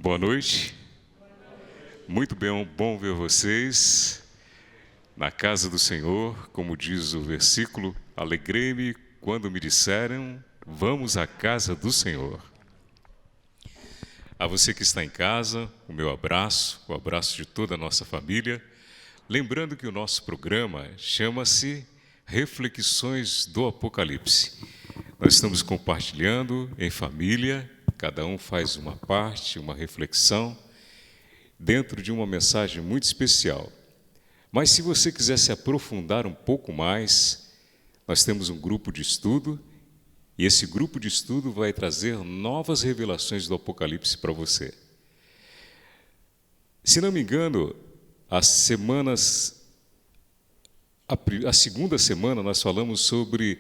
Boa noite. Muito bom ver vocês na casa do Senhor, como diz o versículo, alegrei-me quando me disseram, vamos à casa do Senhor. A você que está em casa, o meu abraço, o abraço de toda a nossa família, lembrando que o nosso programa chama-se Reflexões do Apocalipse. Nós estamos compartilhando em família, cada um faz uma parte, uma reflexão, dentro de uma mensagem muito especial. Mas se você quiser se aprofundar um pouco mais, nós temos um grupo de estudo, e esse grupo de estudo vai trazer novas revelações do Apocalipse para você. Se não me engano, a segunda semana nós falamos sobre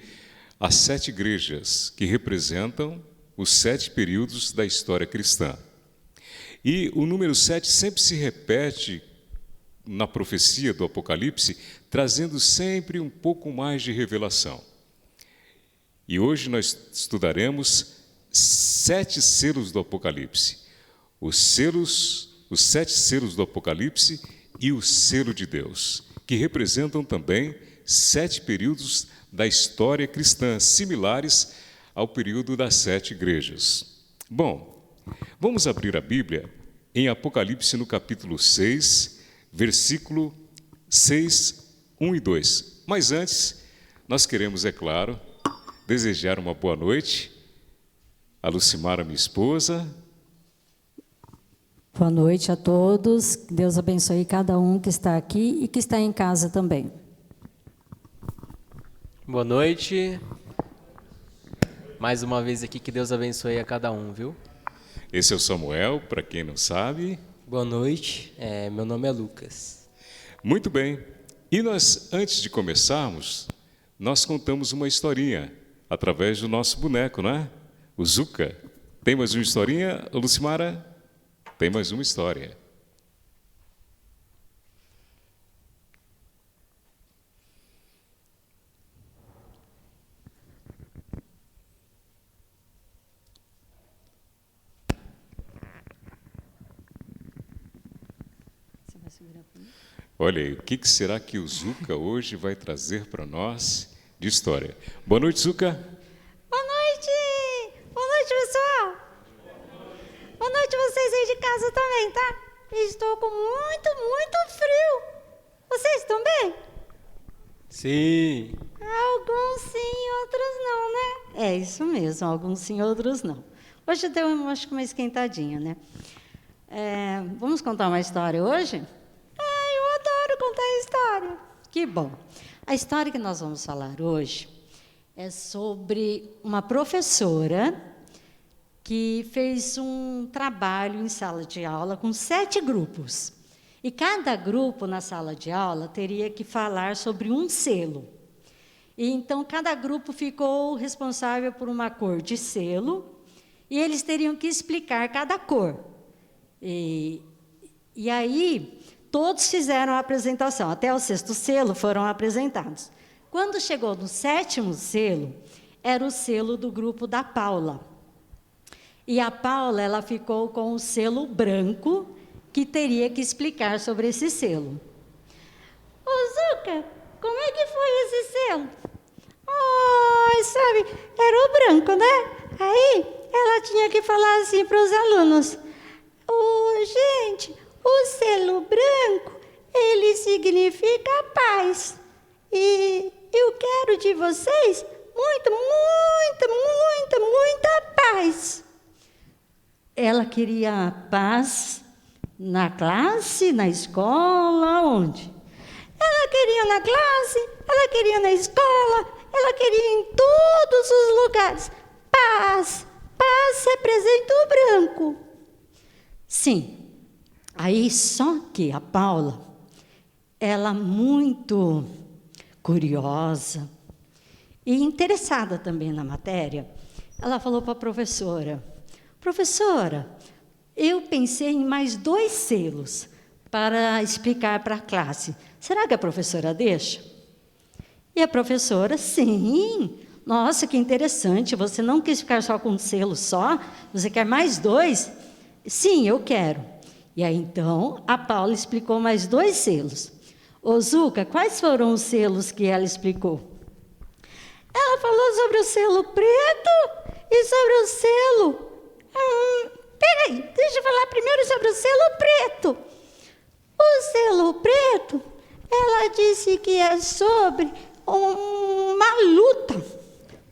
as 7 igrejas que representam os 7 períodos da história cristã. E o número 7 sempre se repete na profecia do Apocalipse, trazendo sempre um pouco mais de revelação. E hoje nós estudaremos 7 selos do Apocalipse. Os 7 selos do Apocalipse e o selo de Deus, que representam também 7 períodos da história cristã, similares ao período das 7 igrejas. Bom, vamos abrir a Bíblia em Apocalipse no capítulo 6, versículo 6, 1 e 2. Mas antes, nós queremos, é claro, desejar uma boa noite a Lucimara, minha esposa. Boa noite a todos, que Deus abençoe cada um que está aqui e que está em casa também. Boa noite. Mais uma vez aqui, que Deus abençoe a cada um, viu? Esse é o Samuel, para quem não sabe. Boa noite, meu nome é Lucas. Muito bem. E nós, antes de começarmos, nós contamos uma historinha através do nosso boneco, não é? O Zuca. Tem mais uma historinha, Lucimara? Tem mais uma história. Olha aí, o que será que o Zuca hoje vai trazer para nós de história? Boa noite, Zuca. Boa noite! Boa noite, pessoal! Boa noite vocês aí de casa também, tá? Estou com muito frio. Vocês estão bem? Sim. Alguns sim, outros não, né? É isso mesmo, alguns sim, outros não. Hoje deu, acho que uma esquentadinha, né? Vamos contar uma história hoje? Eu adoro contar história. Que bom. A história que nós vamos falar hoje é sobre uma professora que fez um trabalho em sala de aula com 7 grupos. E cada grupo na sala de aula teria que falar sobre um selo. E então, cada grupo ficou responsável por uma cor de selo e eles teriam que explicar cada cor. E aí, todos fizeram a apresentação, até o 6º selo foram apresentados. Quando chegou no 7º selo, era o selo do grupo da Paula. E a Paula, ela ficou com o selo branco, que teria que explicar sobre esse selo. Ô, Zuca, como é que foi esse selo? Oh, sabe, era o branco, né? Aí, ela tinha que falar assim para os alunos. Gente, o selo branco, ele significa paz. E eu quero de vocês muita paz. Ela queria paz na classe, na escola, onde? Ela queria na classe, ela queria na escola, ela queria em todos os lugares. Paz representa o branco. Sim. Aí, só que a Paula, ela muito curiosa e interessada também na matéria, ela falou para a professora, professora, eu pensei em mais 2 selos para explicar para a classe. Será que a professora deixa? E a professora, sim. Nossa, que interessante, você não quis ficar só com um selo só, você quer mais 2? Sim, eu quero. E aí, então, a Paula explicou mais 2 selos. Ô, Zuca, quais foram os selos que ela explicou? Ela falou sobre o selo preto e sobre o selo... Peraí, deixa eu falar primeiro sobre o selo preto. O selo preto, ela disse que é sobre uma luta.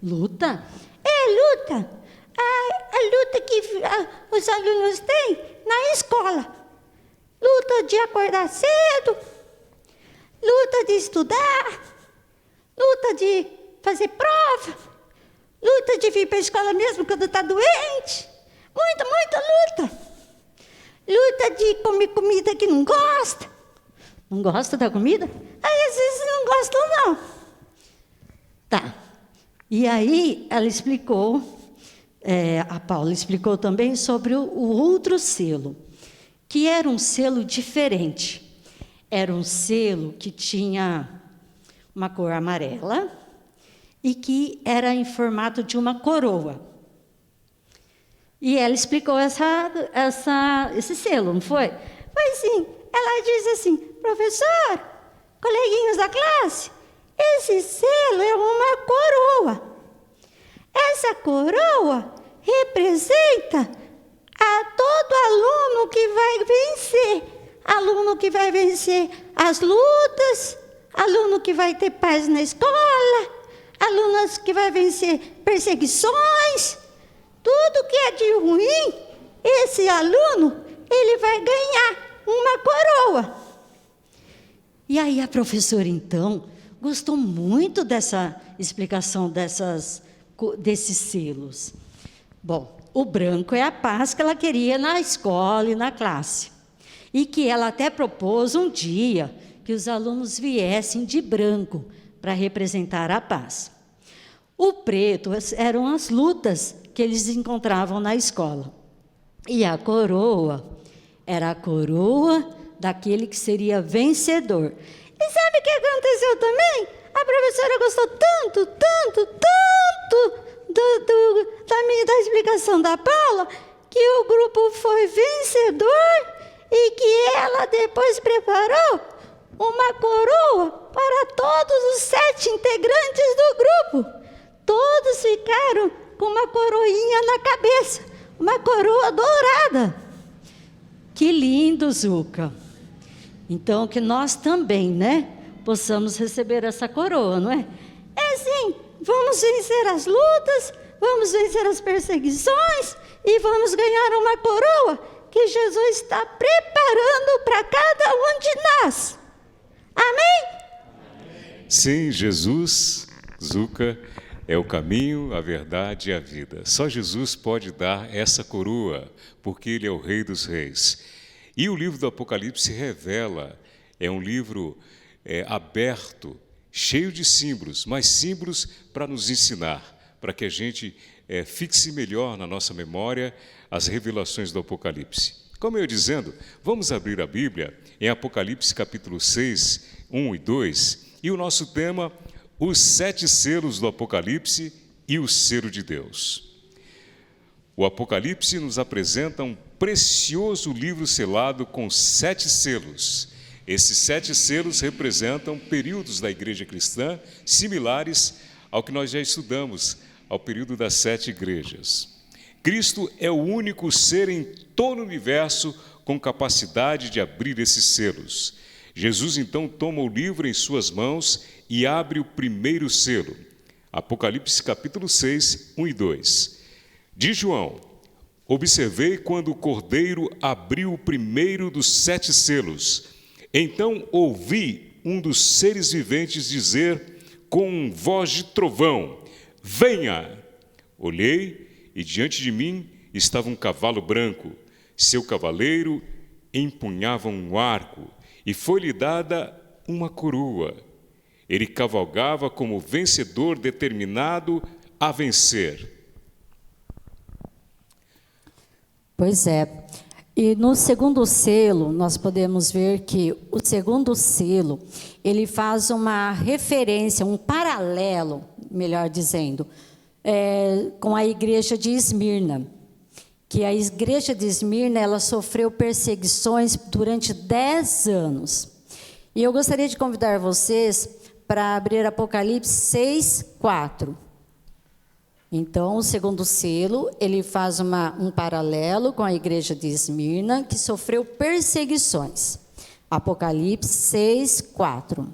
Luta? É luta. A luta que os alunos têm na escola. Luta de acordar cedo, luta de estudar, luta de fazer prova, luta de vir para a escola mesmo quando está doente. Muita luta. Luta de comer comida que não gosta. Não gosta da comida? Aí, às vezes, não gostam, não. Tá. E aí, ela explicou, a Paula explicou também sobre o outro selo, que era um selo diferente. Era um selo que tinha uma cor amarela e que era em formato de uma coroa. E ela explicou esse selo, não foi? Foi sim. Ela disse assim, professor, coleguinhas da classe, esse selo é uma coroa. Essa coroa representa a todo aluno que vai vencer. Aluno que vai vencer as lutas, aluno que vai ter paz na escola, alunos que vai vencer perseguições. Tudo que é de ruim, esse aluno, ele vai ganhar uma coroa. E aí a professora, então, gostou muito dessa explicação desses selos. Bom, o branco é a paz que ela queria na escola e na classe. E que ela até propôs um dia que os alunos viessem de branco para representar a paz. O preto eram as lutas que eles encontravam na escola. E a coroa era a coroa daquele que seria vencedor. E sabe o que aconteceu também? A professora gostou tanto da explicação da Paula, que o grupo foi vencedor e que ela depois preparou uma coroa para todos os 7 integrantes do grupo. Todos ficaram com uma coroinha na cabeça, uma coroa dourada. Que lindo, Zuca. Então, que nós também, possamos receber essa coroa, não é? É sim, vamos vencer as lutas, vamos vencer as perseguições e vamos ganhar uma coroa que Jesus está preparando para cada um de nós. Amém? Sim, Jesus, Zuca, é o caminho, a verdade e a vida. Só Jesus pode dar essa coroa, porque Ele é o Rei dos Reis. E o livro do Apocalipse revela, é um livro aberto, cheio de símbolos, mas símbolos para nos ensinar, para que a gente fixe melhor na nossa memória as revelações do Apocalipse. Como eu ia dizendo, vamos abrir a Bíblia em Apocalipse capítulo 6, 1 e 2, e o nosso tema, os 7 selos do Apocalipse e o selo de Deus. O Apocalipse nos apresenta um precioso livro selado com 7 selos. Esses 7 selos representam períodos da igreja cristã similares ao que nós já estudamos, ao período das 7 igrejas. Cristo é o único ser em todo o universo com capacidade de abrir esses selos. Jesus, então, toma o livro em suas mãos e abre o primeiro selo. Apocalipse capítulo 6, 1 e 2. Diz João, observei quando o Cordeiro abriu o primeiro dos 7 selos. Então ouvi um dos seres viventes dizer com voz de trovão, venha! Olhei e diante de mim estava um cavalo branco. Seu cavaleiro empunhava um arco e foi-lhe dada uma coroa. Ele cavalgava como vencedor determinado a vencer. Pois é. E no segundo selo, nós podemos ver que o segundo selo, ele faz uma referência, um paralelo, melhor dizendo, com a igreja de Esmirna. que a igreja de Esmirna ela sofreu perseguições durante 10 anos. E eu gostaria de convidar vocês para abrir Apocalipse 6:4. Então, o segundo selo, ele faz um paralelo com a igreja de Esmirna, que sofreu perseguições. Apocalipse 6:4.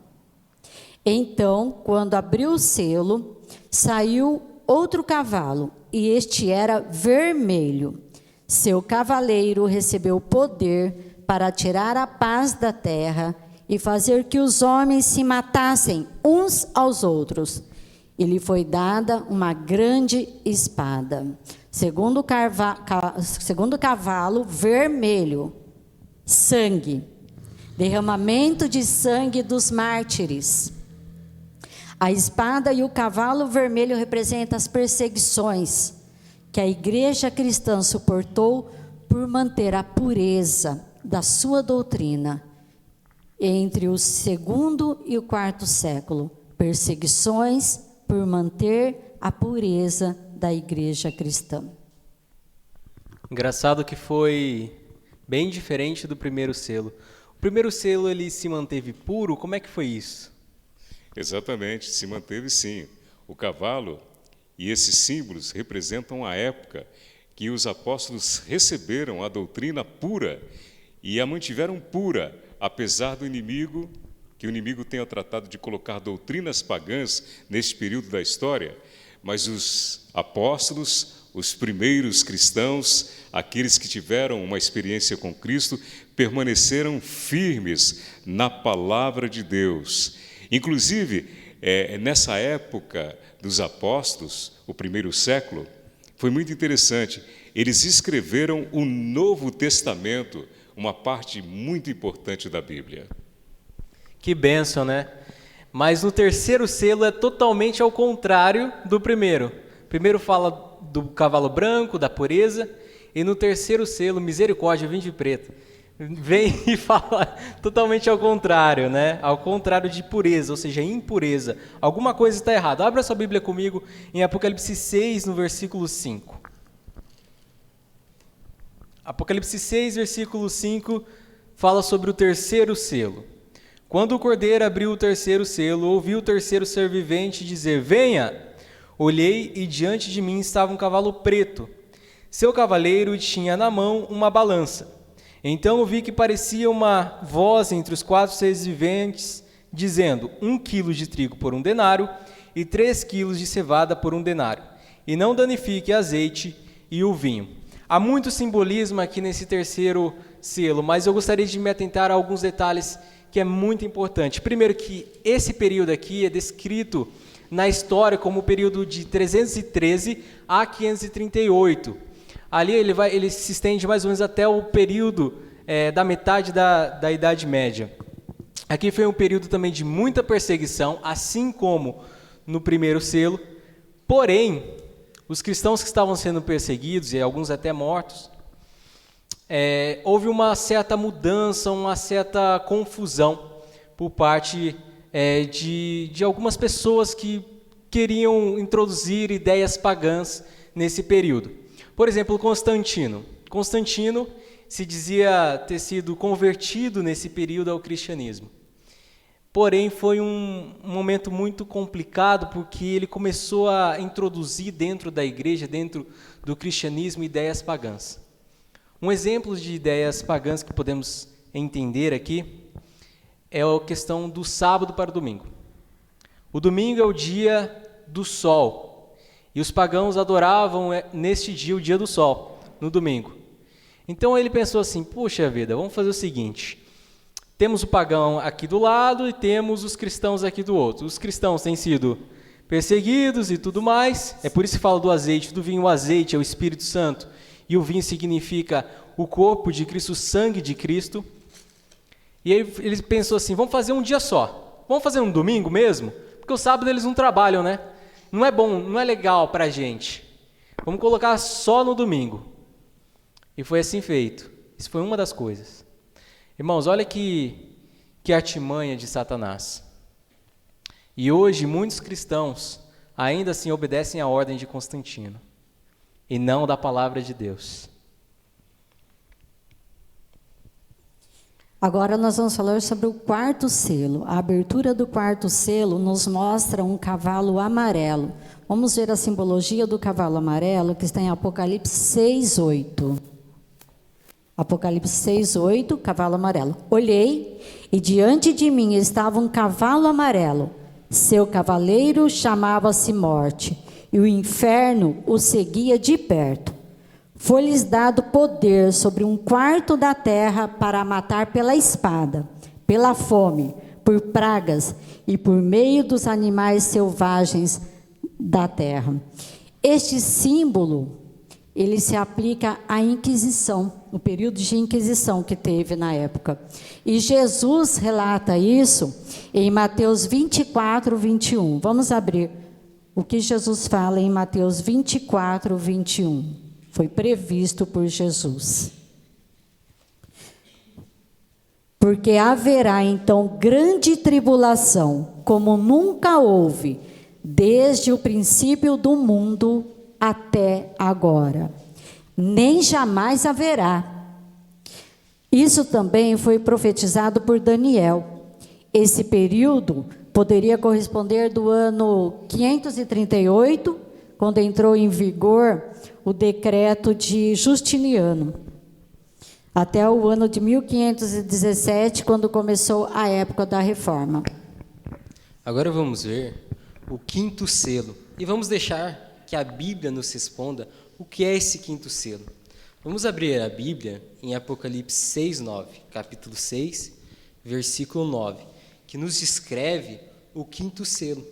Então, quando abriu o selo, saiu outro cavalo, e este era vermelho. Seu cavaleiro recebeu poder para tirar a paz da terra e fazer que os homens se matassem uns aos outros. E lhe foi dada uma grande espada. Segundo cavalo, vermelho, sangue, derramamento de sangue dos mártires. A espada e o cavalo vermelho representam as perseguições que a igreja cristã suportou por manter a pureza da sua doutrina entre o segundo e o quarto século. Perseguições por manter a pureza da igreja cristã. Engraçado que foi bem diferente do primeiro selo. O primeiro selo ele se manteve puro, como é que foi isso? Exatamente, se manteve sim. O cavalo e esses símbolos representam a época que os apóstolos receberam a doutrina pura e a mantiveram pura, apesar do inimigo, que o inimigo tenha tratado de colocar doutrinas pagãs neste período da história, mas os apóstolos, os primeiros cristãos, aqueles que tiveram uma experiência com Cristo, permaneceram firmes na palavra de Deus. Inclusive, nessa época dos apóstolos, o primeiro século, foi muito interessante. Eles escreveram o Novo Testamento, uma parte muito importante da Bíblia. Que bênção, né? Mas no terceiro selo é totalmente ao contrário do primeiro. O primeiro fala do cavalo branco, da pureza, e no terceiro selo, misericórdia, vinho de preto, vem e fala totalmente ao contrário, né? Ao contrário de pureza, ou seja, impureza. Alguma coisa está errada. Abra sua Bíblia comigo em Apocalipse 6, no versículo 5. Apocalipse 6, versículo 5, fala sobre o terceiro selo. Quando o cordeiro abriu o terceiro selo, ouvi o terceiro ser vivente dizer: venha! Olhei e diante de mim estava um cavalo preto. Seu cavaleiro tinha na mão uma balança. Então eu vi que parecia uma voz entre os 4 seres viventes, dizendo: 1 quilo de trigo por 1 denário e 3 quilos de cevada por 1 denário. E não danifique azeite e o vinho. Há muito simbolismo aqui nesse terceiro selo, mas eu gostaria de me atentar a alguns detalhes que é muito importante. Primeiro, que esse período aqui é descrito na história como o período de 313 a 538. Ali ele se estende mais ou menos até o período da metade da Idade Média. Aqui foi um período também de muita perseguição, assim como no primeiro selo. Porém, os cristãos que estavam sendo perseguidos, e alguns até mortos, houve uma certa mudança, uma certa confusão por parte de algumas pessoas que queriam introduzir ideias pagãs nesse período. Por exemplo, Constantino. Constantino se dizia ter sido convertido nesse período ao cristianismo. Porém, foi um momento muito complicado, porque ele começou a introduzir dentro da igreja, dentro do cristianismo, ideias pagãs. Um exemplo de ideias pagãs que podemos entender aqui é a questão do sábado para o domingo. O domingo é o dia do sol, e os pagãos adoravam neste dia o dia do sol, no domingo. Então ele pensou assim: puxa vida, vamos fazer o seguinte, temos o pagão aqui do lado e temos os cristãos aqui do outro. Os cristãos têm sido perseguidos e tudo mais, é por isso que fala do azeite, do vinho. O azeite é o Espírito Santo e o vinho significa o corpo de Cristo, o sangue de Cristo. E aí ele pensou assim: vamos fazer um dia só, vamos fazer um domingo mesmo, porque o sábado eles não trabalham, né? Não é bom, não é legal para a gente. Vamos colocar só no domingo. E foi assim feito. Isso foi uma das coisas. Irmãos, olha que artimanha de Satanás. E hoje muitos cristãos ainda assim obedecem à ordem de Constantino e não da palavra de Deus. Agora nós vamos falar sobre o quarto selo. A abertura do quarto selo nos mostra um cavalo amarelo. Vamos ver a simbologia do cavalo amarelo que está em Apocalipse 6:8. Apocalipse 6:8, cavalo amarelo. Olhei e diante de mim estava um cavalo amarelo. Seu cavaleiro chamava-se Morte, e o inferno o seguia de perto. Foi-lhes dado poder sobre um quarto da terra para matar pela espada, pela fome, por pragas e por meio dos animais selvagens da terra. Este símbolo, ele se aplica à Inquisição, o período de Inquisição que teve na época. E Jesus relata isso em Mateus 24:21. Vamos abrir o que Jesus fala em Mateus 24:21. Foi previsto por Jesus. Porque haverá então grande tribulação, como nunca houve, desde o princípio do mundo até agora. Nem jamais haverá. Isso também foi profetizado por Daniel. Esse período poderia corresponder do ano 538, quando entrou em vigor o decreto de Justiniano, até o ano de 1517, quando começou a época da reforma. Agora vamos ver o quinto selo. E vamos deixar que a Bíblia nos responda o que é esse quinto selo. Vamos abrir a Bíblia em Apocalipse 6:9, capítulo 6, versículo 9, que nos descreve o quinto selo.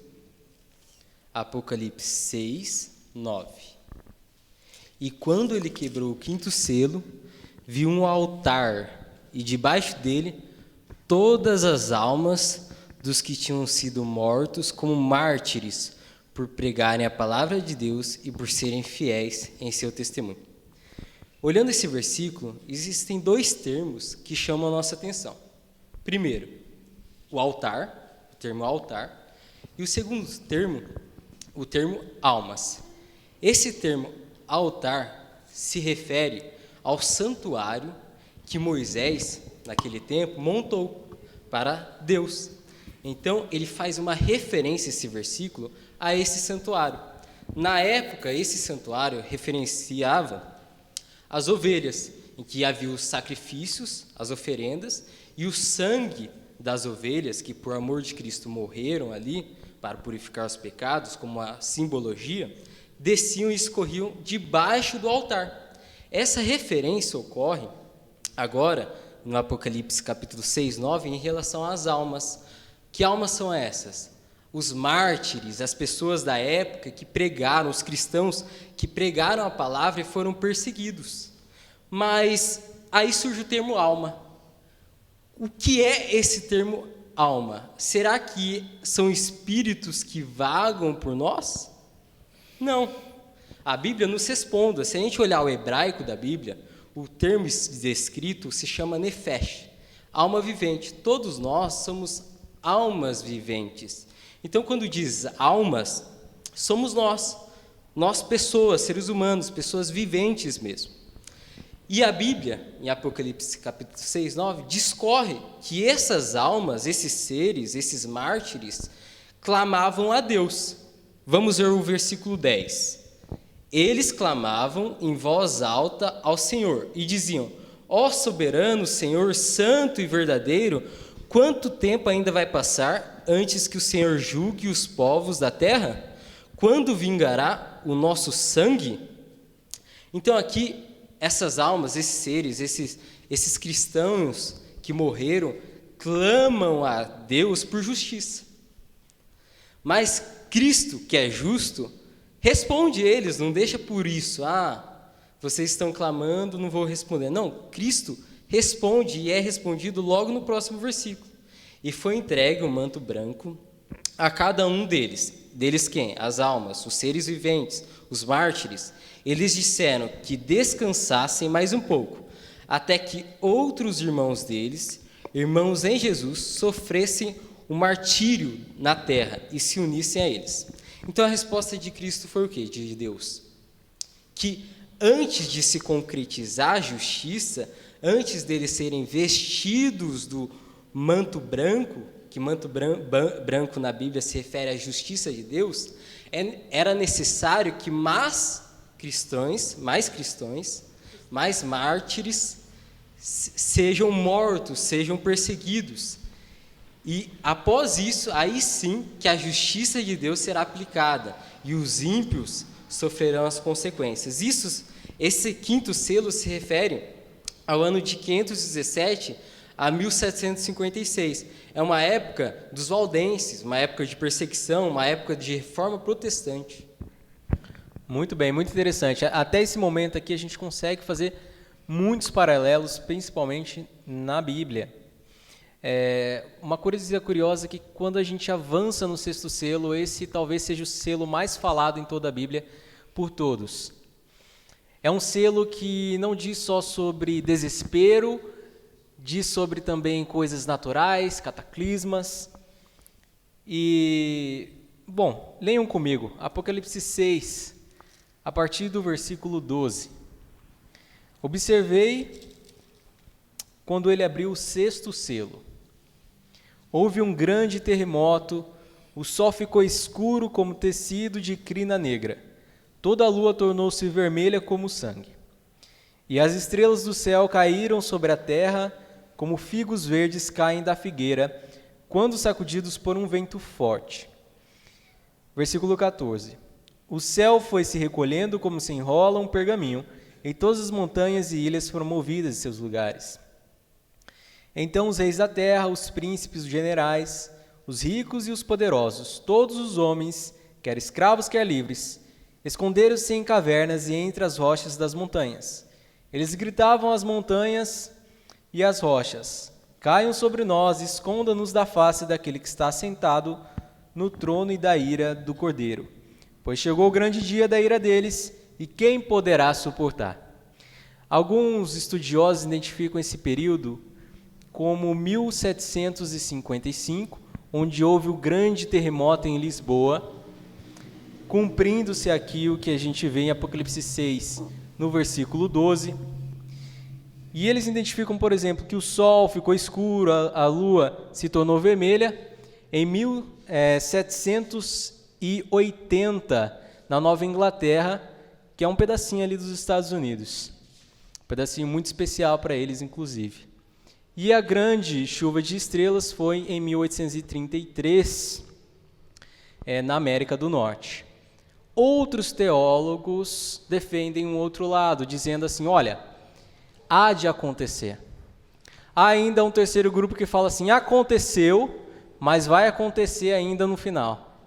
Apocalipse 6:9. E quando ele quebrou o quinto selo, viu um altar, e debaixo dele todas as almas dos que tinham sido mortos como mártires por pregarem a palavra de Deus e por serem fiéis em seu testemunho. Olhando esse versículo, existem dois termos que chamam a nossa atenção. Primeiro, o altar, o termo altar, e o segundo termo, o termo almas. Esse termo altar se refere ao santuário que Moisés, naquele tempo, montou para Deus. Então, ele faz uma referência, esse versículo, a esse santuário. Na época, esse santuário referenciava as ovelhas, em que havia os sacrifícios, as oferendas, e o sangue das ovelhas, que por amor de Cristo morreram ali, para purificar os pecados, como a simbologia, desciam e escorriam debaixo do altar. Essa referência ocorre agora no Apocalipse capítulo 6:9 em relação às almas. Que almas são essas? Os mártires, as pessoas da época que pregaram, os cristãos que pregaram a palavra e foram perseguidos. Mas aí surge o termo alma. O que é esse termo alma? Será que são espíritos que vagam por nós? Não. A Bíblia nos responde. Se a gente olhar o hebraico da Bíblia, o termo descrito se chama nefesh, alma vivente. Todos nós somos almas viventes. Então, quando diz almas, somos nós pessoas, seres humanos, pessoas viventes mesmo. E a Bíblia, em Apocalipse capítulo 6:9, discorre que essas almas, esses seres, esses mártires, clamavam a Deus. Vamos ver o versículo 10. Eles clamavam em voz alta ao Senhor e diziam: ó soberano Senhor, santo e verdadeiro, quanto tempo ainda vai passar antes que o Senhor julgue os povos da terra? Quando vingará o nosso sangue? Então aqui, essas almas, esses seres, esses cristãos que morreram, clamam a Deus por justiça. Mas Cristo, que é justo, responde eles, não deixa por isso. Vocês estão clamando, não vou responder. Não, Cristo responde e é respondido logo no próximo versículo. E foi entregue um manto branco a cada um deles. Deles quem? As almas, os seres viventes, os mártires. Eles disseram que descansassem mais um pouco, até que outros irmãos deles, irmãos em Jesus, sofressem o martírio na terra e se unissem a eles. Então a resposta de Cristo foi o quê? De Deus. Que antes de se concretizar a justiça, antes deles serem vestidos do manto branco, que manto branco na Bíblia se refere à justiça de Deus, era necessário que mais cristãos, mais mártires sejam mortos, sejam perseguidos. E após isso, aí sim que a justiça de Deus será aplicada e os ímpios sofrerão as consequências. Esse quinto selo se refere ao ano de 517 a 1756. É uma época dos valdenses, uma época de perseguição, uma época de reforma protestante. Muito bem, muito interessante. Até esse momento aqui a gente consegue fazer muitos paralelos, principalmente na Bíblia. Uma curiosidade curiosa é que quando a gente avança no sexto selo, esse talvez seja o selo mais falado em toda a Bíblia por todos. É um selo que não diz só sobre desespero, diz sobre também coisas naturais, cataclismas. E, bom, leiam comigo, Apocalipse 6, a partir do versículo 12. Observei quando ele abriu o sexto selo. Houve um grande terremoto, o sol ficou escuro como tecido de crina negra. Toda a lua tornou-se vermelha como sangue. E as estrelas do céu caíram sobre a terra, como figos verdes caem da figueira, quando sacudidos por um vento forte. Versículo 14. O céu foi se recolhendo como se enrola um pergaminho, e todas as montanhas e ilhas foram movidas de seus lugares. Então os reis da terra, os príncipes, os generais, os ricos e os poderosos, todos os homens, quer escravos, quer livres, esconderam-se em cavernas e entre as rochas das montanhas. Eles gritavam às montanhas e às rochas: caiam sobre nós, esconda-nos da face daquele que está sentado no trono e da ira do Cordeiro. Pois chegou o grande dia da ira deles, e quem poderá suportar? Alguns estudiosos identificam esse período como 1755, onde houve o grande terremoto em Lisboa, cumprindo-se aqui o que a gente vê em Apocalipse 6, no versículo 12. E eles identificam, por exemplo, que o sol ficou escuro, a lua se tornou vermelha em 1780, na Nova Inglaterra, que é um pedacinho ali dos Estados Unidos. Um pedacinho muito especial para eles, inclusive. E a grande chuva de estrelas foi em 1833, na América do Norte. Outros teólogos defendem um outro lado, dizendo assim, olha, há de acontecer. Há ainda um terceiro grupo que fala assim, aconteceu, mas vai acontecer ainda no final.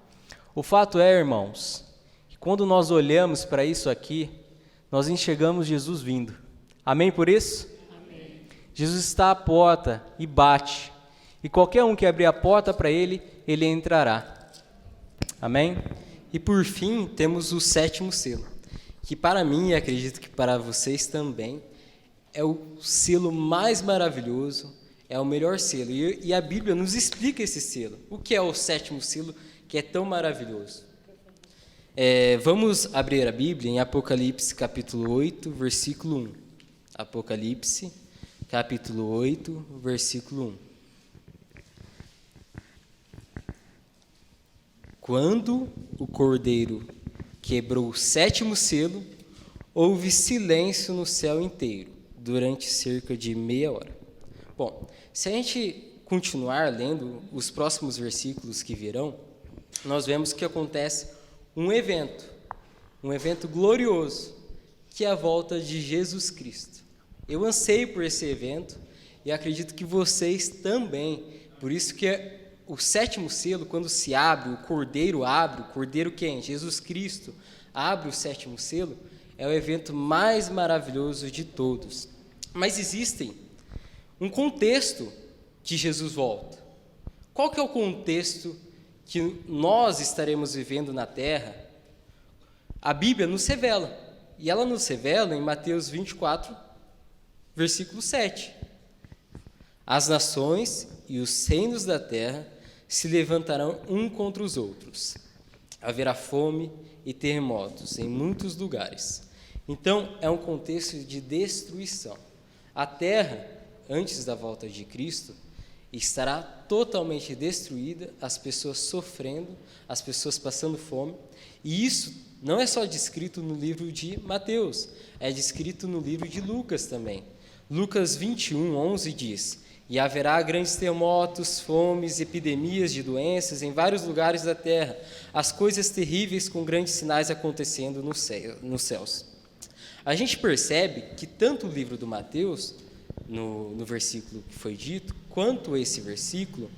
O fato é, irmãos, que quando nós olhamos para isso aqui, nós enxergamos Jesus vindo. Amém por isso? Amém. Jesus está à porta e bate. E qualquer um que abrir a porta para ele, ele entrará. Amém? E por fim, temos o sétimo selo, que para mim, e acredito que para vocês também, é o selo mais maravilhoso, é o melhor selo. E a Bíblia nos explica esse selo. O que é o sétimo selo que é tão maravilhoso? Vamos abrir a Bíblia em Apocalipse capítulo 8, versículo 1. Apocalipse capítulo 8, versículo 1. Quando o Cordeiro quebrou o sétimo selo, houve silêncio no céu inteiro, durante cerca de meia hora. Bom, se a gente continuar lendo os próximos versículos que virão, nós vemos que acontece um evento glorioso, que é a volta de Jesus Cristo. Eu anseio por esse evento e acredito que vocês também. Por isso que o sétimo selo, quando se abre, o Cordeiro quem? Jesus Cristo abre o sétimo selo, é o evento mais maravilhoso de todos. Mas existe um contexto que Jesus volta. Qual que é o contexto que nós estaremos vivendo na Terra? A Bíblia nos revela. E ela nos revela em Mateus 24, versículo 7. As nações e os reinos da terra se levantarão um contra os outros. Haverá fome e terremotos em muitos lugares. Então, é um contexto de destruição. A terra, antes da volta de Cristo, estará totalmente destruída, as pessoas sofrendo, as pessoas passando fome. E isso não é só descrito no livro de Mateus, é descrito no livro de Lucas também. Lucas 21:11 diz: "E haverá grandes terremotos, fomes, epidemias de doenças em vários lugares da terra, as coisas terríveis com grandes sinais acontecendo nos céus." A gente percebe que tanto o livro do Mateus, no versículo que foi dito, quanto esse versículo,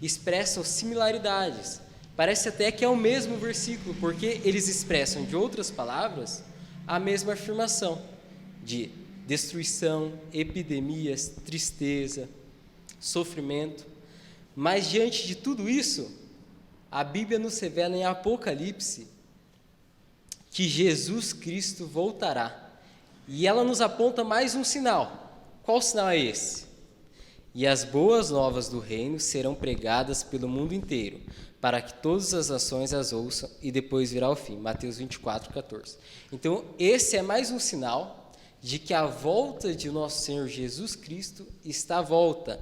expressam similaridades. Parece até que é o mesmo versículo, porque eles expressam, de outras palavras, a mesma afirmação de destruição, epidemias, tristeza, sofrimento. Mas diante de tudo isso, a Bíblia nos revela em Apocalipse que Jesus Cristo voltará. E ela nos aponta mais um sinal. Qual sinal é esse? "E as boas novas do reino serão pregadas pelo mundo inteiro, para que todas as nações as ouçam, e depois virá o fim." Mateus 24:14. Então, esse é mais um sinal de que a volta de nosso Senhor Jesus Cristo está à volta.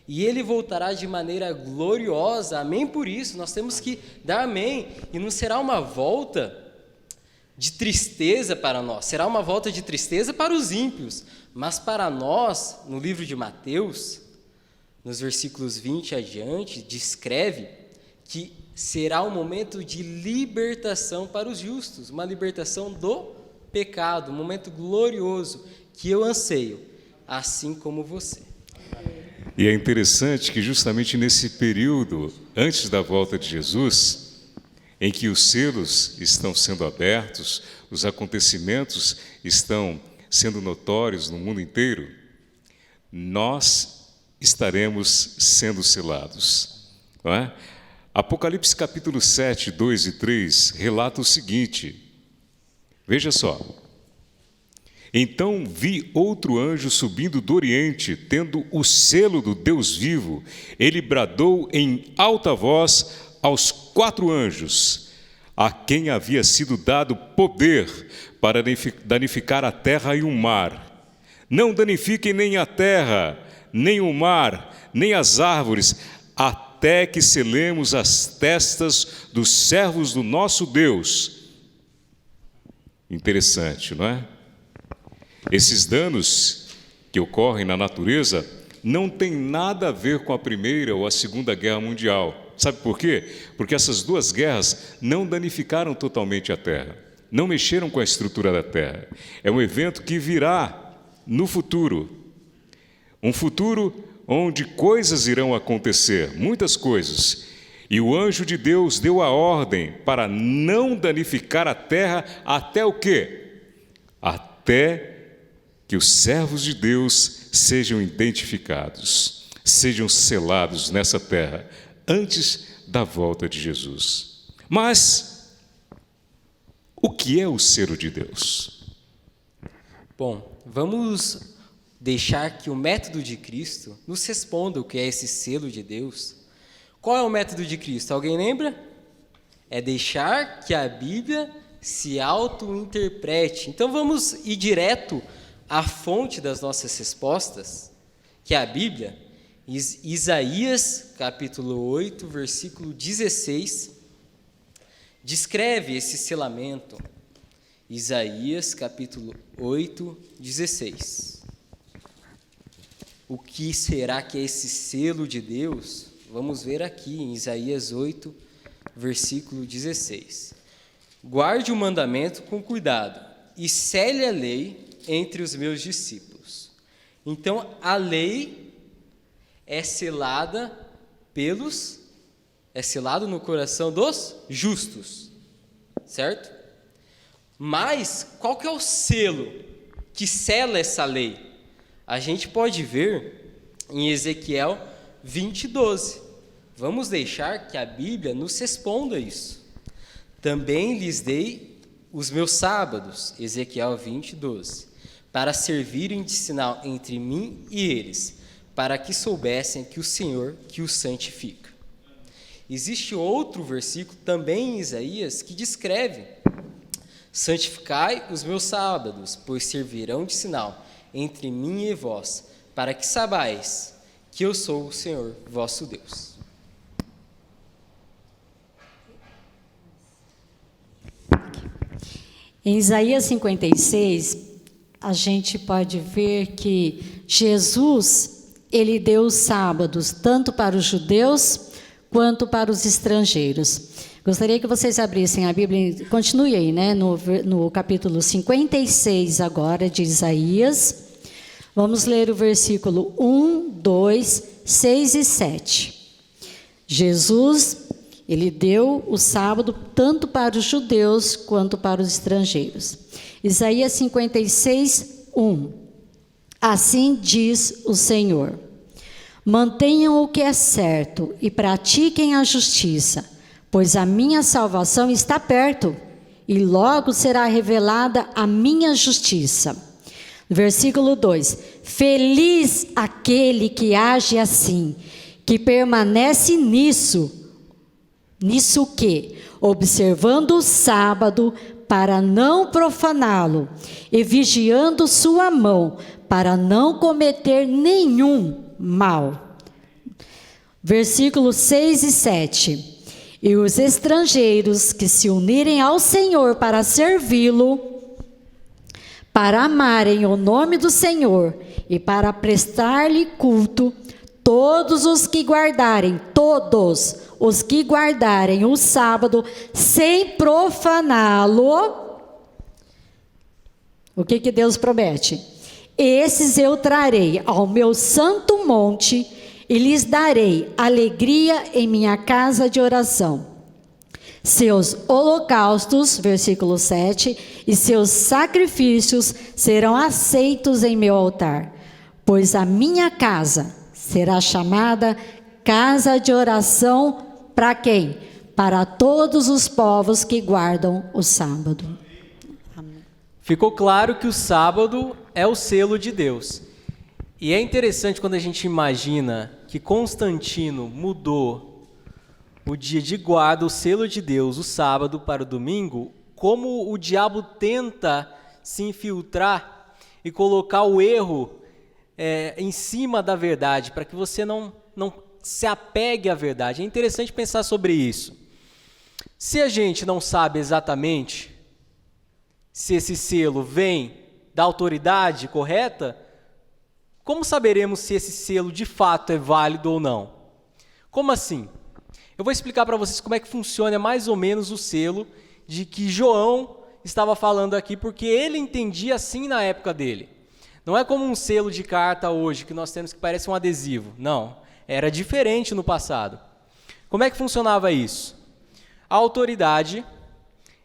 E Ele voltará de maneira gloriosa. Amém por isso. Nós temos que dar amém. E não será uma volta de tristeza para nós. Será uma volta de tristeza para os ímpios. Mas para nós, no livro de Mateus, nos versículos 20 adiante, descreve que será um momento de libertação para os justos, uma libertação do pecado, um momento glorioso que eu anseio, assim como você. E é interessante que justamente nesse período, antes da volta de Jesus, em que os selos estão sendo abertos, os acontecimentos estão sendo notórios no mundo inteiro, nós estaremos sendo selados, não é? Apocalipse capítulo 7, 2 e 3 relata o seguinte, veja só: "Então vi outro anjo subindo do Oriente, tendo o selo do Deus vivo. Ele bradou em alta voz aos 4 anjos, a quem havia sido dado poder para danificar a terra e o mar. Não danifiquem nem a terra, nem o mar, nem as árvores, até que selemos as testas dos servos do nosso Deus." Interessante, não é? Esses danos que ocorrem na natureza não têm nada a ver com a Primeira ou a Segunda Guerra Mundial. Sabe por quê? Porque essas duas guerras não danificaram totalmente a Terra, não mexeram com a estrutura da Terra. É um evento que virá no futuro, um futuro onde coisas irão acontecer, muitas coisas. E o anjo de Deus deu a ordem para não danificar a terra até o quê? Até que os servos de Deus sejam identificados, sejam selados nessa terra, antes da volta de Jesus. Mas o que é o selo de Deus? Bom, vamos deixar que o método de Cristo nos responda o que é esse selo de Deus. Qual é o método de Cristo? Alguém lembra? É deixar que a Bíblia se auto-interprete. Então vamos ir direto à fonte das nossas respostas, que é a Bíblia. Isaías, capítulo 8, versículo 16, descreve esse selamento. Isaías, capítulo 8, 16. O que será que é esse selo de Deus? Vamos ver aqui em Isaías 8, versículo 16. "Guarde o mandamento com cuidado e cele a lei entre os meus discípulos." Então, a lei é selada é selado no coração dos justos, certo? Mas qual que é o selo que sela essa lei? A gente pode ver em Ezequiel 20:12. Vamos deixar que a Bíblia nos responda isso. "Também lhes dei os meus sábados", Ezequiel 20:12, "para servirem de sinal entre mim e eles, para que soubessem que o Senhor que os santifica." Existe outro versículo também em Isaías que descreve: "Santificai os meus sábados, pois servirão de sinal entre mim e vós, para que saibais que eu sou o Senhor vosso Deus. Em Isaías 56, a gente pode ver que Jesus, ele deu os sábados tanto para os judeus quanto para os estrangeiros. Gostaria que vocês abrissem a Bíblia, continue aí, né, no capítulo 56 agora de Isaías. Vamos ler o versículo 1, 2, 6 e 7. Jesus, ele deu o sábado tanto para os judeus quanto para os estrangeiros. Isaías 56, 1. Assim diz o Senhor: mantenham o que é certo e pratiquem a justiça, pois a minha salvação está perto, e logo será revelada a minha justiça. Versículo 2: feliz aquele que age assim, que permanece nisso que? Observando o sábado para não profaná-lo, e vigiando sua mão para não cometer nenhum mal. Versículos 6 e 7. E os estrangeiros que se unirem ao Senhor para servi-lo, para amarem o nome do Senhor e para prestar-lhe culto, todos os que guardarem o sábado sem profaná-lo, o que Deus promete? Esses eu trarei ao meu santo monte e lhes darei alegria em minha casa de oração. Seus holocaustos, versículo 7, e seus sacrifícios serão aceitos em meu altar, pois a minha casa será chamada casa de oração para quem? Para todos os povos que guardam o sábado. Amém. Ficou claro que o sábado é o selo de Deus. E é interessante quando a gente imagina que Constantino mudou o dia de guarda, o selo de Deus, o sábado para o domingo, como o diabo tenta se infiltrar e colocar o erro em cima da verdade, para que você não se apegue à verdade. É interessante pensar sobre isso. Se a gente não sabe exatamente se esse selo vem da autoridade correta, como saberemos se esse selo de fato é válido ou não? Como assim? Eu vou explicar para vocês como é que funciona mais ou menos o selo de que João estava falando aqui, porque ele entendia assim na época dele. Não é como um selo de carta hoje, que nós temos que parece um adesivo. Não, era diferente no passado. Como é que funcionava isso? A autoridade,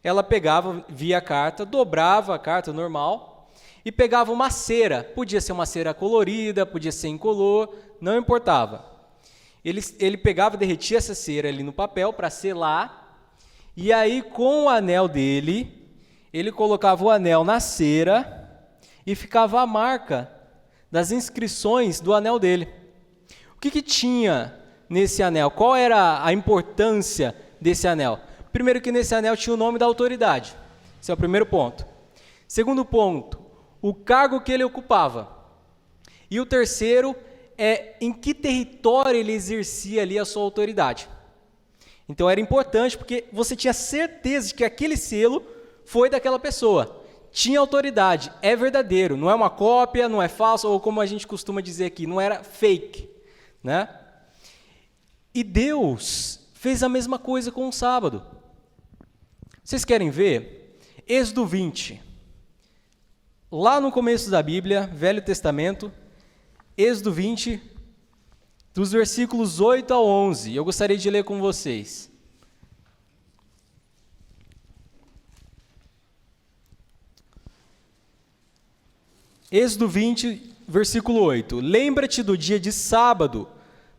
ela pegava, via a carta, dobrava a carta normal, e pegava uma cera, podia ser uma cera colorida, podia ser incolor, não importava. Ele pegava e derretia essa cera ali no papel para selar, e aí com o anel dele, ele colocava o anel na cera e ficava a marca das inscrições do anel dele. O que tinha nesse anel? Qual era a importância desse anel? Primeiro que nesse anel tinha o nome da autoridade. Esse é o primeiro ponto. Segundo ponto, o cargo que ele ocupava. E o terceiro é em que território ele exercia ali a sua autoridade. Então era importante porque você tinha certeza de que aquele selo foi daquela pessoa. Tinha autoridade, é verdadeiro, não é uma cópia, não é falso, ou como a gente costuma dizer aqui, não era fake, né? E Deus fez a mesma coisa com o sábado. Vocês querem ver? Êxodo 20. Lá no começo da Bíblia, Velho Testamento, Êxodo 20, dos versículos 8 ao 11. Eu gostaria de ler com vocês. Êxodo 20, versículo 8. Lembra-te do dia de sábado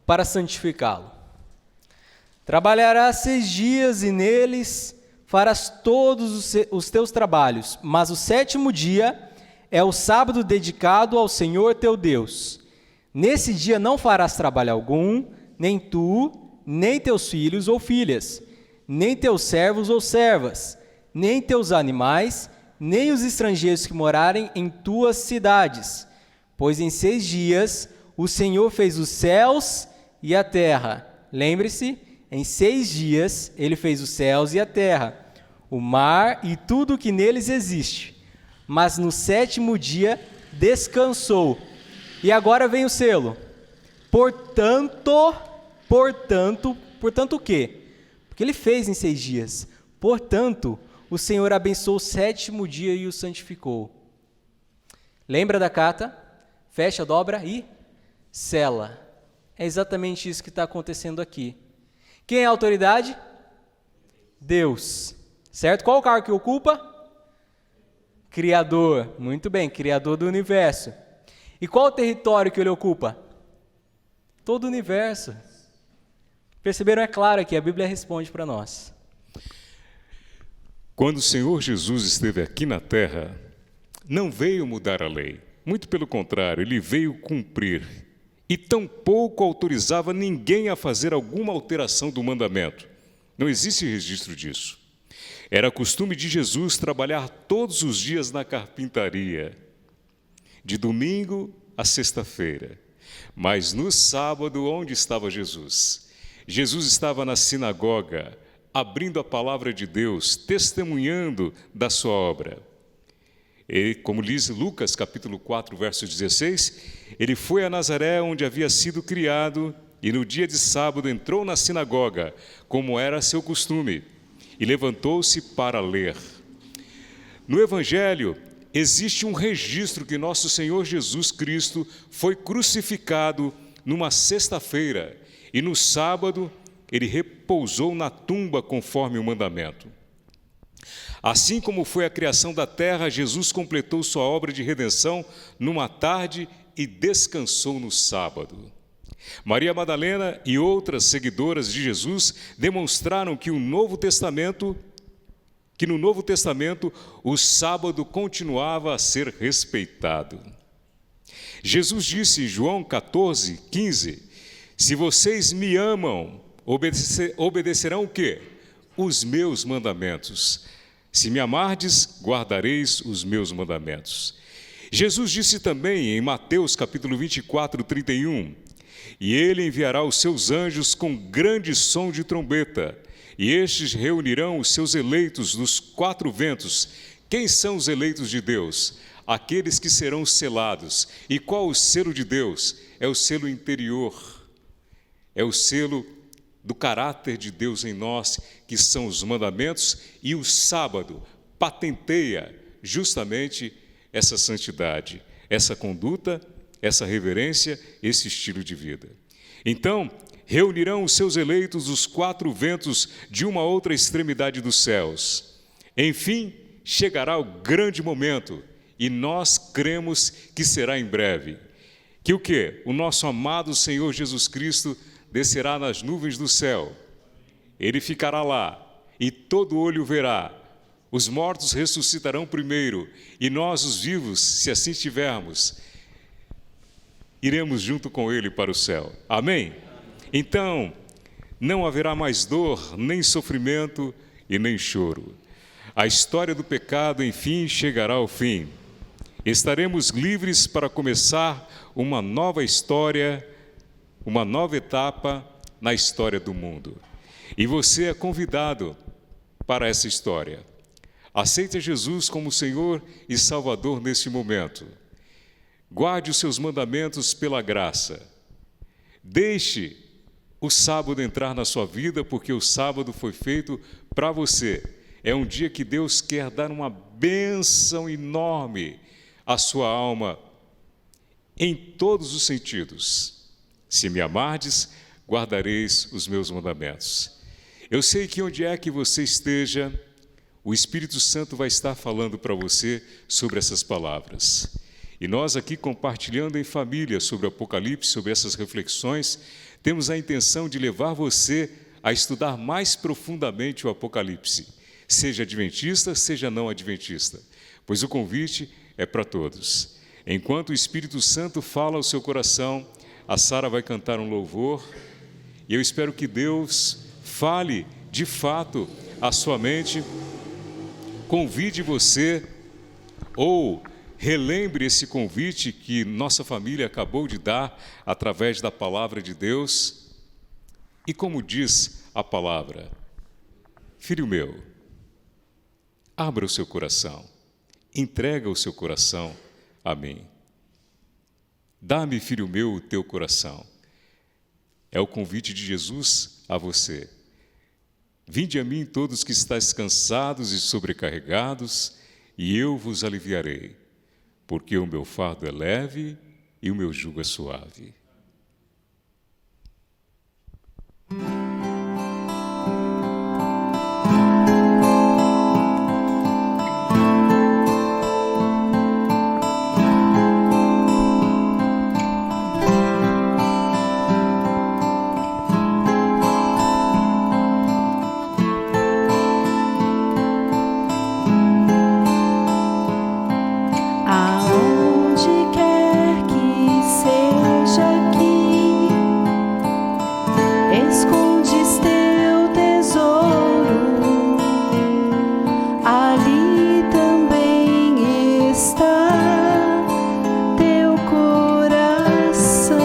para santificá-lo. Trabalharás 6 dias e neles farás todos os teus trabalhos, mas o 7º dia é o sábado dedicado ao Senhor teu Deus. Nesse dia não farás trabalho algum, nem tu, nem teus filhos ou filhas, nem teus servos ou servas, nem teus animais, nem os estrangeiros que morarem em tuas cidades, Pois em 6 dias o Senhor fez os céus e a terra. Lembre-se, em 6 dias ele fez os céus e a terra, o mar e tudo que neles existe. Mas no 7º dia descansou. E agora vem o selo. Portanto o quê? Porque ele fez em 6 dias. Portanto, o Senhor abençoou o 7º dia e o santificou. Lembra da carta? Fecha, dobra e sela. É exatamente isso que está acontecendo aqui. Quem é a autoridade? Deus. Certo? Qual o cargo que ocupa? Criador. Muito bem, Criador do universo. E qual o território que ele ocupa? Todo o universo. Perceberam? É claro que a Bíblia responde para nós. Quando o Senhor Jesus esteve aqui na terra, não veio mudar a lei. Muito pelo contrário, ele veio cumprir. E tampouco autorizava ninguém a fazer alguma alteração do mandamento. Não existe registro disso. Era costume de Jesus trabalhar todos os dias na carpintaria, de domingo a sexta-feira. Mas no sábado, onde estava Jesus? Jesus estava na sinagoga, abrindo a palavra de Deus, testemunhando da sua obra. E, como diz Lucas, capítulo 4, verso 16, ele foi a Nazaré, onde havia sido criado, e no dia de sábado entrou na sinagoga, como era seu costume, e levantou-se para ler. No Evangelho, existe um registro que nosso Senhor Jesus Cristo foi crucificado numa sexta-feira, e no sábado ele repousou na tumba conforme o mandamento. Assim como foi a criação da terra, Jesus completou sua obra de redenção numa tarde e descansou no sábado. Maria Madalena e outras seguidoras de Jesus demonstraram que no Novo Testamento o sábado continuava a ser respeitado. Jesus disse em João 14, 15, se vocês me amam, obedecerão o quê? Os meus mandamentos. Se me amardes, guardareis os meus mandamentos. Jesus disse também em Mateus capítulo 24, 31, e ele enviará os seus anjos com grande som de trombeta, e estes reunirão os seus eleitos dos 4 ventos. Quem são os eleitos de Deus? Aqueles que serão selados. E qual o selo de Deus? É o selo interior. É o selo do caráter de Deus em nós, que são os mandamentos, e o sábado patenteia justamente essa santidade, essa conduta, essa reverência, esse estilo de vida. Então, reunirão os seus eleitos dos 4 ventos de uma outra extremidade dos céus. Enfim, chegará o grande momento, e nós cremos que será em breve. Que o quê? O nosso amado Senhor Jesus Cristo descerá nas nuvens do céu. Ele ficará lá, e todo olho verá. Os mortos ressuscitarão primeiro, e nós, os vivos, se assim tivermos, iremos junto com ele para o céu. Amém? Então, não haverá mais dor, nem sofrimento e nem choro. A história do pecado, enfim, chegará ao fim. Estaremos livres para começar uma nova história, uma nova etapa na história do mundo. E você é convidado para essa história. Aceite Jesus como Senhor e Salvador neste momento. Guarde os seus mandamentos pela graça. Deixe o sábado entrar na sua vida, porque o sábado foi feito para você. É um dia que Deus quer dar uma bênção enorme à sua alma, em todos os sentidos. Se me amardes, guardareis os meus mandamentos. Eu sei que onde é que você esteja, o Espírito Santo vai estar falando para você sobre essas palavras. E nós aqui compartilhando em família sobre o Apocalipse, sobre essas reflexões, temos a intenção de levar você a estudar mais profundamente o Apocalipse, seja adventista, seja não adventista, pois o convite é para todos. Enquanto o Espírito Santo fala ao seu coração, a Sara vai cantar um louvor, e eu espero que Deus fale de fato à sua mente, convide você ou relembre esse convite que nossa família acabou de dar através da palavra de Deus. E como diz a palavra, filho meu, abra o seu coração, entrega o seu coração a mim. Dá-me, filho meu, o teu coração. É o convite de Jesus a você. Vinde a mim todos que estáis cansados e sobrecarregados, e eu vos aliviarei, porque o meu fardo é leve e o meu jugo é suave. Aonde quer que seja aqui, escondes teu tesouro, ali também está teu coração.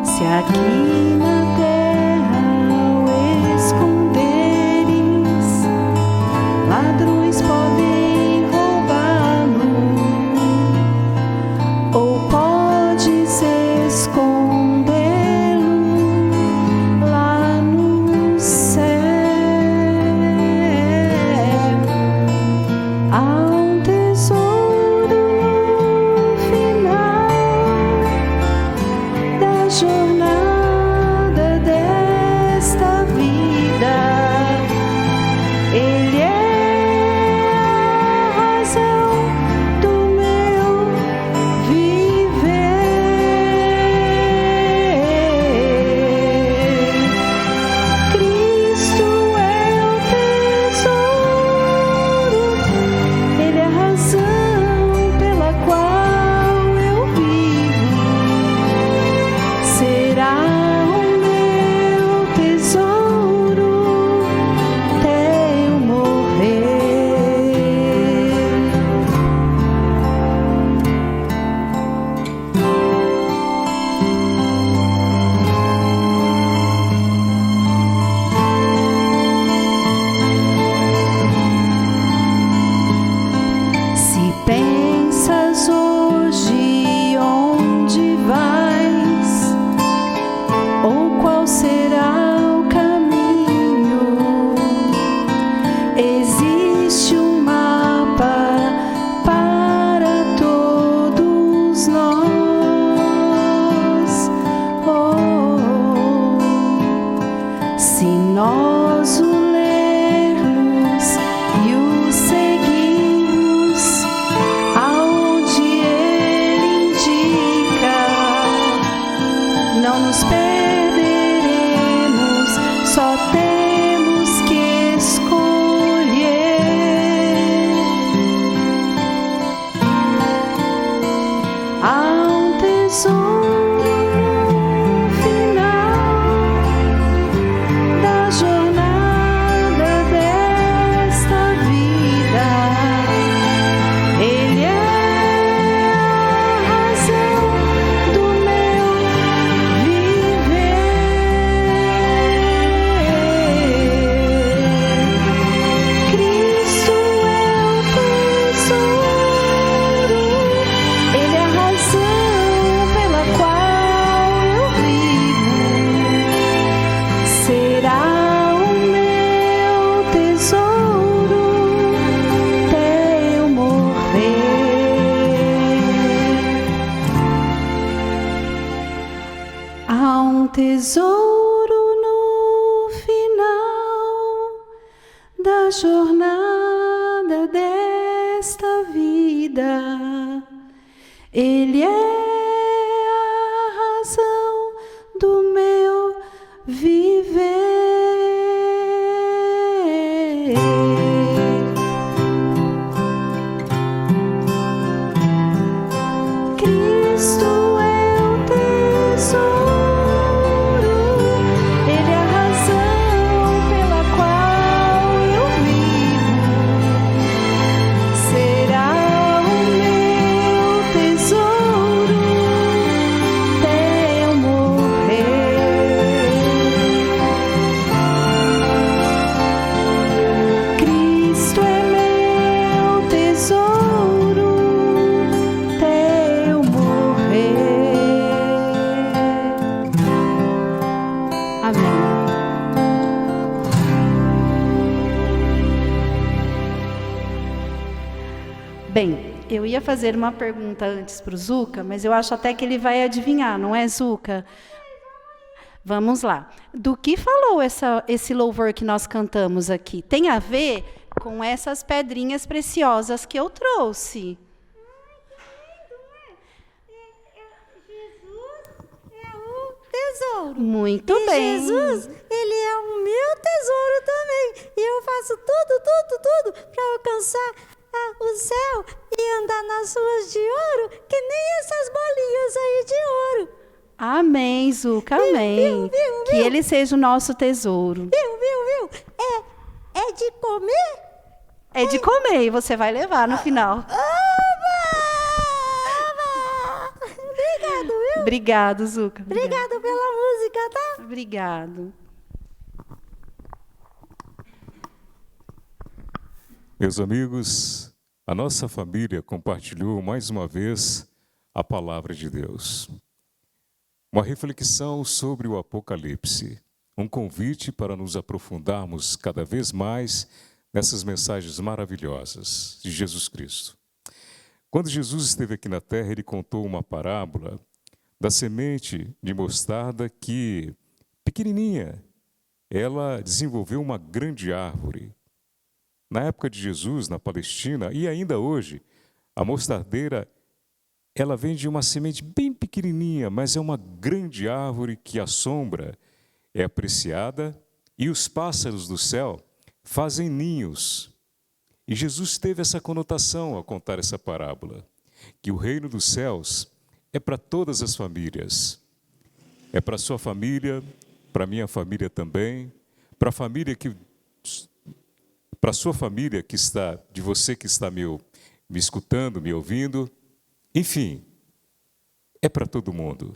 Se aqui na terra o esconderes, ladrões podem roubá-lo, ou podes escondê-lo lá no céu. Há um tesouro no final da jornada desta vida. Ele é a razão do meu viver. Cristo é o tesouro, Ele é a razão pela qual eu vivo. Será o meu tesouro até eu morrer. Se pensas hoje onde vais, ou qual será o caminho, existe um mapa para todos nós. Se nós o lermos e o seguirmos aonde ele indica, não nos perderemos, só temos que escolher. Há um tesouro no final da jornada desta vida. Ele é a razão do meu viver. Cristo é o tesouro, Ele é a razão pela qual eu vivo. Será o meu tesouro até eu morrer. Há um tesouro no final da jornada desta vida. Ele é a razão do meu viver. Cristo é o tesouro, Ele é a razão pela qual eu vivo. Eu ia fazer uma pergunta antes para o Zuca, mas eu acho até que ele vai adivinhar, não é, Zuca? Vamos lá. Do que falou esse louvor que nós cantamos aqui? Tem a ver com essas pedrinhas preciosas que eu trouxe. Tesouro. Muito E bem. Jesus, ele é o meu tesouro também. E eu faço tudo para alcançar o céu e andar nas ruas de ouro, que nem essas bolinhas aí de ouro. Amém, Zuca, amém. Viu? Que ele seja o nosso tesouro. Viu? É de comer? É de comer e você vai levar no final. Oba! Obrigado, viu? Obrigado, Zuca. Obrigado pela música, tá? Obrigado. Meus amigos, a nossa família compartilhou mais uma vez a palavra de Deus. Uma reflexão sobre o Apocalipse, um convite para nos aprofundarmos cada vez mais nessas mensagens maravilhosas de Jesus Cristo. Quando Jesus esteve aqui na terra, ele contou uma parábola da semente de mostarda que, pequenininha, ela desenvolveu uma grande árvore. Na época de Jesus, na Palestina, e ainda hoje, a mostardeira, ela vem de uma semente bem pequenininha, mas é uma grande árvore que a sombra é apreciada e os pássaros do céu fazem ninhos. E Jesus teve essa conotação ao contar essa parábola, que o reino dos céus é para todas as famílias. É para a sua família, para a minha família também, para a sua família que está, de você que está me escutando, me ouvindo. Enfim, é para todo mundo.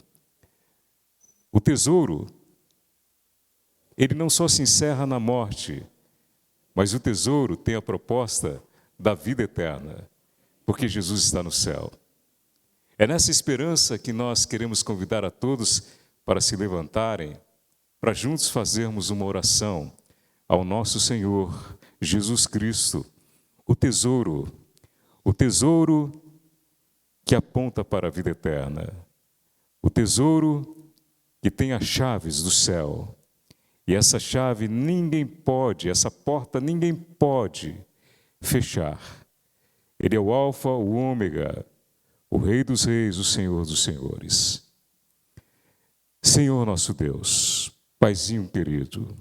O tesouro, ele não só se encerra na morte, mas o tesouro tem a proposta da vida eterna, porque Jesus está no céu. É nessa esperança que nós queremos convidar a todos para se levantarem, para juntos fazermos uma oração ao nosso Senhor Jesus Cristo, o tesouro que aponta para a vida eterna, o tesouro que tem as chaves do céu. E essa chave essa porta ninguém pode fechar. Ele é o Alfa, o Ômega, o Rei dos Reis, o Senhor dos Senhores. Senhor nosso Deus, Paizinho querido,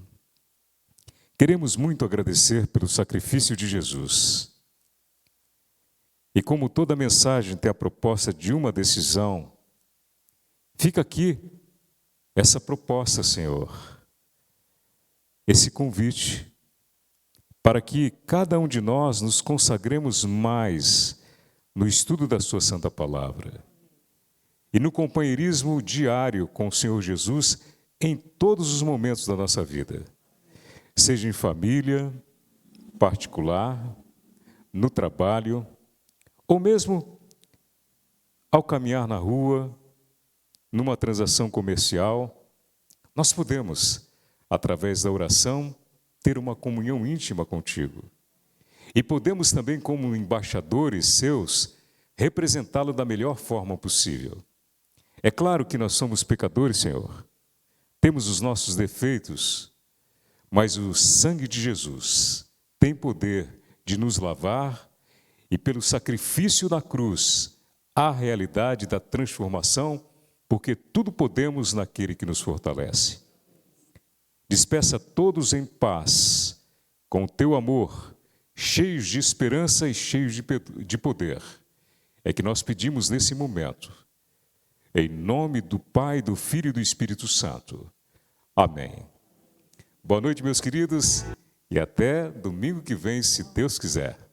queremos muito agradecer pelo sacrifício de Jesus. E como toda mensagem tem a proposta de uma decisão, fica aqui essa proposta, Senhor, esse convite, para que cada um de nós nos consagremos mais no estudo da sua santa palavra e no companheirismo diário com o Senhor Jesus em todos os momentos da nossa vida, seja em família, particular, no trabalho, ou mesmo ao caminhar na rua, numa transação comercial. Nós podemos, através da oração, ter uma comunhão íntima contigo. E podemos também, como embaixadores seus, representá-lo da melhor forma possível. É claro que nós somos pecadores, Senhor. Temos os nossos defeitos, mas o sangue de Jesus tem poder de nos lavar e, pelo sacrifício da cruz, há a realidade da transformação, porque tudo podemos naquele que nos fortalece. Despeça todos em paz, com o teu amor, cheios de esperança e cheios de poder. É que nós pedimos nesse momento, em nome do Pai, do Filho e do Espírito Santo. Amém. Boa noite, meus queridos, e até domingo que vem, se Deus quiser.